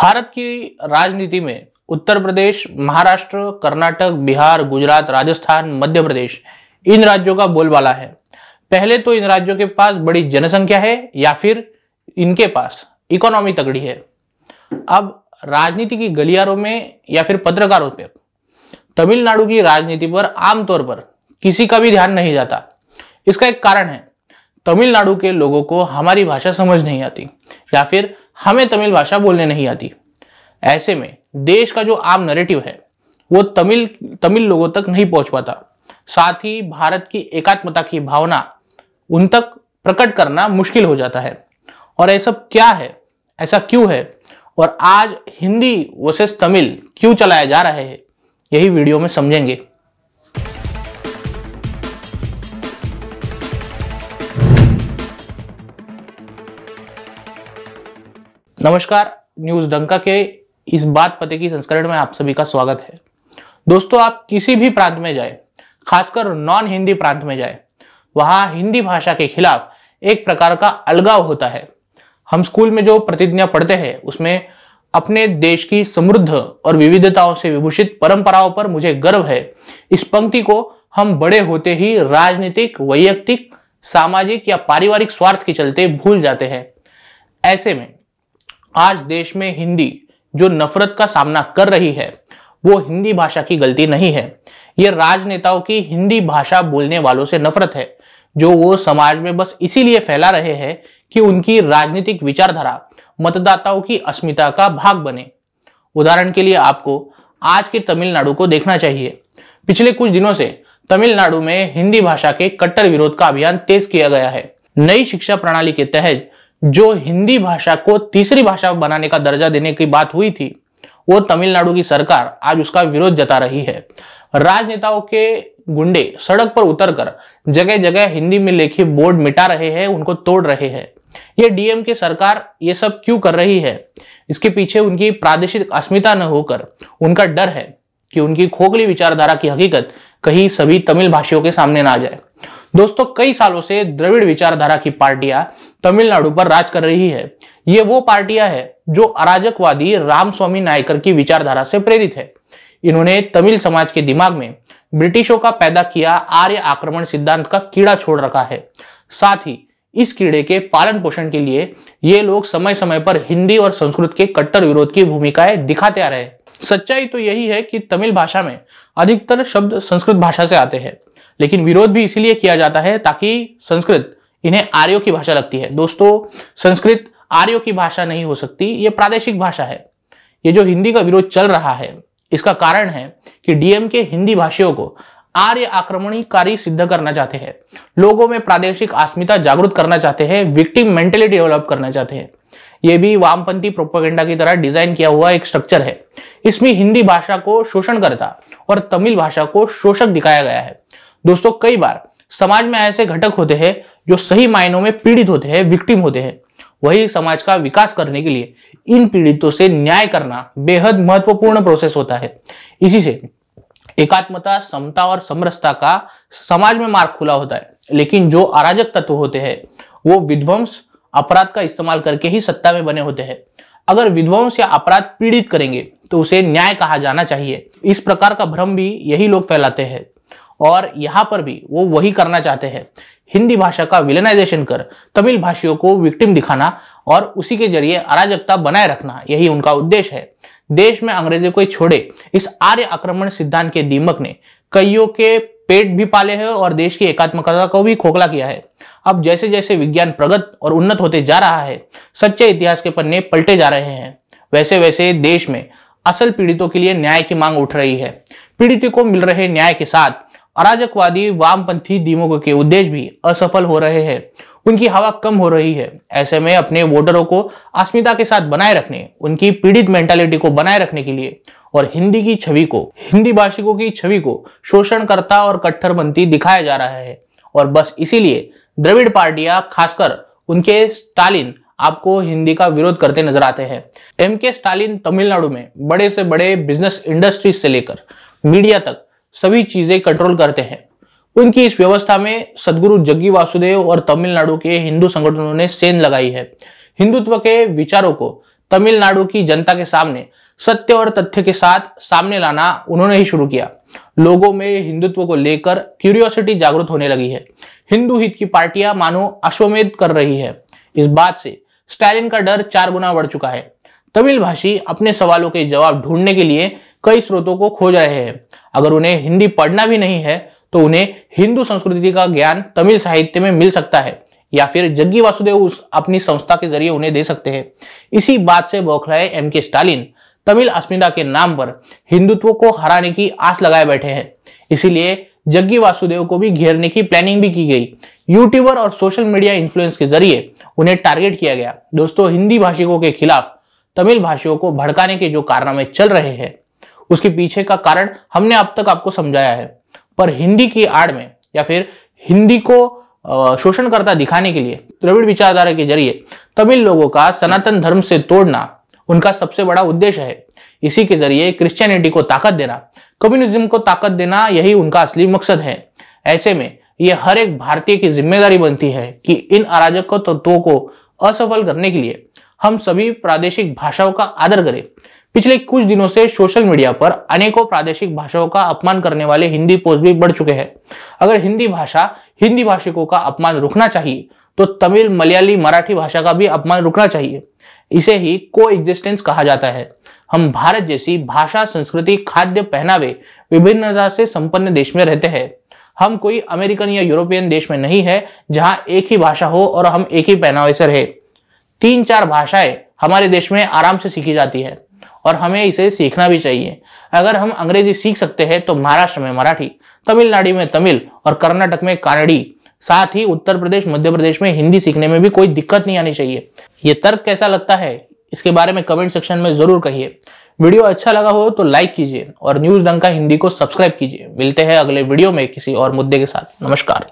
भारत की राजनीति में उत्तर प्रदेश, महाराष्ट्र, कर्नाटक, बिहार, गुजरात, राजस्थान, मध्य प्रदेश इन राज्यों का बोलबाला है। पहले तो इन राज्यों के पास बड़ी जनसंख्या है या फिर इनके पास इकोनॉमी तगड़ी है। अब राजनीति की गलियारों में या फिर पत्रकारों पे तमिलनाडु की राजनीति पर आमतौर पर किसी का भी ध्यान नहीं जाता। इसका एक कारण है, तमिलनाडु के लोगों को हमारी भाषा समझ नहीं आती या फिर हमें तमिल भाषा बोलने नहीं आती। ऐसे में देश का जो आम नैरेटिव है वो तमिल लोगों तक नहीं पहुंच पाता। साथ ही भारत की एकात्मता की भावना उन तक प्रकट करना मुश्किल हो जाता है। और ऐसा क्या है, ऐसा क्यों है और आज हिंदी वर्सेस तमिल क्यों चलाया जा रहा है, यही वीडियो में समझेंगे। नमस्कार, न्यूज डंका के इस बात पते की संस्करण में आप सभी का स्वागत है। दोस्तों, आप किसी भी प्रांत में जाए, खासकर नॉन हिंदी प्रांत में जाए, वहां हिंदी भाषा के खिलाफ एक प्रकार का अलगाव होता है। हम स्कूल में जो प्रतिज्ञा पढ़ते हैं उसमें अपने देश की समृद्ध और विविधताओं से विभूषित परंपराओं पर मुझे गर्व है, इस पंक्ति को हम बड़े होते ही राजनीतिक, वैयक्तिक, सामाजिक या पारिवारिक स्वार्थ के चलते भूल जाते हैं। ऐसे में आज देश में हिंदी जो नफरत का सामना कर रही है वो हिंदी भाषा की गलती नहीं है। ये राजनेताओं की हिंदी भाषा बोलने वालों से नफरत है, जो वो समाज में बस इसीलिए फैला रहे हैं कि उनकी राजनीतिक विचारधारा मतदाताओं की अस्मिता का भाग बने। उदाहरण के लिए आपको आज के तमिलनाडु को देखना चाहिए। पिछले कुछ दिनों से तमिलनाडु में हिंदी भाषा के कट्टर विरोध का अभियान तेज किया गया है। नई शिक्षा प्रणाली के तहत जो हिंदी भाषा को तीसरी भाषा बनाने का दर्जा देने की बात हुई थी, वो तमिलनाडु की सरकार आज उसका विरोध जता रही है। राजनेताओं के गुंडे सड़क पर उतरकर जगह जगह हिंदी में लिखे बोर्ड मिटा रहे हैं, उनको तोड़ रहे हैं। ये डीएमके सरकार ये सब क्यों कर रही है? इसके पीछे उनकी प्रादेशिक अस्मिता न होकर उनका डर है कि उनकी खोखली विचारधारा की हकीकत कहीं सभी तमिल भाषियों के सामने ना आ जाए। दोस्तों, कई सालों से द्रविड़ विचारधारा की पार्टियां तमिलनाडु पर राज कर रही है। ये वो पार्टियां हैं जो अराजकवादी रामस्वामी नायकर की विचारधारा से प्रेरित है। इन्होंने तमिल समाज के दिमाग में ब्रिटिशों का पैदा किया आर्य आक्रमण सिद्धांत का कीड़ा छोड़ रखा है। साथ ही इस कीड़े के पालन पोषण के लिए ये लोग समय समय पर हिंदी और संस्कृत के कट्टर विरोध की भूमिकाएं दिखाते आ रहे हैं। सच्चाई तो यही है कि तमिल भाषा में अधिकतर शब्द संस्कृत भाषा से आते हैं, लेकिन विरोध भी इसीलिए किया जाता है ताकि संस्कृत इन्हें आर्यों की भाषा लगती है। दोस्तों, संस्कृत आर्यों की भाषा नहीं हो सकती, ये प्रादेशिक भाषा है। ये जो हिंदी का विरोध चल रहा है, इसका कारण है कि डीएमके हिंदी भाषियों को आर्य आक्रमणकारी सिद्ध करना चाहते हैं, लोगों में प्रादेशिक अस्मिता जागृत करना चाहते हैं, विक्टिम मेंटेलिटी डेवलप करना चाहते हैं। यह भी वामपंथी प्रोपेगेंडा की तरह डिजाइन किया हुआ एक स्ट्रक्चर है। इसमें हिंदी भाषा को शोषणकर्ता और तमिल भाषा को शोषक दिखाया गया है। दोस्तों, कई बार समाज में ऐसे घटक होते हैं जो सही मायनों में पीड़ित होते हैं, विक्टिम होते हैं। वही समाज का विकास करने के लिए इन पीड़ितों से न्याय करना बेहद महत्वपूर्ण प्रोसेस होता है। इसी से एकात्मता, समता और समरसता का समाज में मार्ग खुला होता है। लेकिन जो अराजक तत्व होते हैं वो विध्वंस, अपराध का इस्तेमाल करके ही सत्ता में बने होते हैं। अगर विध्वंस या अपराध पीड़ित करेंगे तो उसे न्याय कहा जाना चाहिए। इस प्रकार का भ्रम भी यही लोग फैलाते हैं और यहाँ पर भी वो वही करना चाहते हैं, हिंदी भाषा का विलेनाइजेशन कर तमिल भाषियों को विक्टिम दिखाना और उसी के जरिए अराजकता बनाए रखना, यही उनका उद्देश्य है। देश में अंग्रेजों को छोड़े इस आर्य आक्रमण सिद्धांत के दीमक ने कईयों के पेट भी पाले हैं और देश की एकात्मकता को भी खोखला किया है। अब जैसे जैसे विज्ञान प्रगत और उन्नत होते जा रहा है, सच्चे इतिहास के पन्ने पलटे जा रहे हैं, वैसे वैसे देश में असल पीड़ितों के लिए न्याय की मांग उठ रही है। पीड़ितों को मिल रहे न्याय के साथ अराजकवादी वामपंथी दिमागों के उद्देश्य भी असफल हो रहे हैं, उनकी हवा कम हो रही है। ऐसे में अपने वोटरों को अस्मिता के साथ बनाए रखने, उनकी पीड़ित मेंटालिटी को बनाए रखने के लिए और हिंदी की छवि को, हिंदी भाषिकों की छवि को शोषणकर्ता और कट्टरपंथी दिखाया जा रहा है। और बस इसीलिए द्रविड़ पार्टियां, खासकर उनके स्टालिन, आपको हिंदी का विरोध करते नजर आते हैं। एमके स्टालिन तमिलनाडु में बड़े से बड़े बिजनेस इंडस्ट्रीज से लेकर मीडिया तक सभी चीजें कंट्रोल करते हैं। उनकी इस व्यवस्था में सदगुरु जग्गी वासुदेव और तमिलनाडु के हिंदू संगठनों ने सेंध लगाई है। हिंदुत्व के विचारों को तमिलनाडु की जनता के सामने सत्य और तथ्य के साथ सामने लाना उन्होंने ही शुरू किया। लोगों में हिंदुत्व को लेकर क्यूरियोसिटी जागृत होने लगी है। हिंदू हित की पार्टियां मानो अश्वमेध कर रही है। इस बात से स्टालिन का डर 4 गुना बढ़ चुका है। तमिल भाषी अपने सवालों के जवाब ढूंढने के लिए कई स्रोतों को खोज रहे हैं। अगर उन्हें हिंदी पढ़ना भी नहीं है तो उन्हें हिंदू संस्कृति का ज्ञान तमिल साहित्य में मिल सकता है, या फिर जग्गी वासुदेव उस अपनी संस्था के जरिए उन्हें दे सकते हैं। इसी बात से बौखलाए एमके स्टालिन तमिल अस्मिता के नाम पर हिंदुत्व को हराने की आस लगाए बैठे हैं। इसीलिए जग्गी वासुदेव को भी घेरने की प्लानिंग भी की गई। यूट्यूबर और सोशल मीडिया इन्फ्लुएंस के जरिए उन्हें टारगेट किया गया। दोस्तों, हिंदी भाषिकों के खिलाफ तमिल भाषियों को भड़काने के जो कारनामे चल रहे हैं उसके पीछे का कारण हमने अब तक आपको समझाया है। पर हिंदी की आड़ में या फिर हिंदी को शोषण करता दिखाने के लिए द्रविड़ विचारधारा के जरिए तमिल लोगों का सनातन धर्म से तोड़ना उनका सबसे बड़ा उद्देश्य है। इसी के जरिए क्रिश्चियनिटी को ताकत देना, कम्युनिज्म को ताकत देना, यही उनका असली मकसद है। ऐसे में यह हर एक भारतीय की जिम्मेदारी बनती है कि इन अराजक तत्वों को असफल करने के लिए हम सभी प्रादेशिक भाषाओं का आदर करें। पिछले कुछ दिनों से सोशल मीडिया पर अनेकों प्रादेशिक भाषाओं का अपमान करने वाले हिंदी पोस्ट भी बढ़ चुके हैं। अगर हिंदी भाषिकों का अपमान रुकना चाहिए तो तमिल, मलयाली, मराठी भाषा का भी अपमान रुकना चाहिए। इसे ही को एग्जिस्टेंस कहा जाता है। हम भारत जैसी भाषा, संस्कृति, खाद्य, पहनावे, विभिन्नता से संपन्न देश में रहते हैं। हम कोई अमेरिकन या यूरोपियन देश में नहीं है जहां एक ही भाषा हो और हम एक ही पहनावे से रहे। 3-4 भाषाएं हमारे देश में आराम से सीखी जाती है और हमें इसे सीखना भी चाहिए। अगर हम अंग्रेजी सीख सकते हैं तो महाराष्ट्र में मराठी, तमिलनाडु में तमिल और कर्नाटक में कन्नड़ी, साथ ही उत्तर प्रदेश, मध्य प्रदेश में हिंदी सीखने में भी कोई दिक्कत नहीं आनी चाहिए। ये तर्क कैसा लगता है इसके बारे में कमेंट सेक्शन में जरूर कहिए। वीडियो अच्छा लगा हो तो लाइक कीजिए और न्यूज डंका हिंदी को सब्सक्राइब कीजिए। मिलते हैं अगले वीडियो में किसी और मुद्दे के साथ। नमस्कार।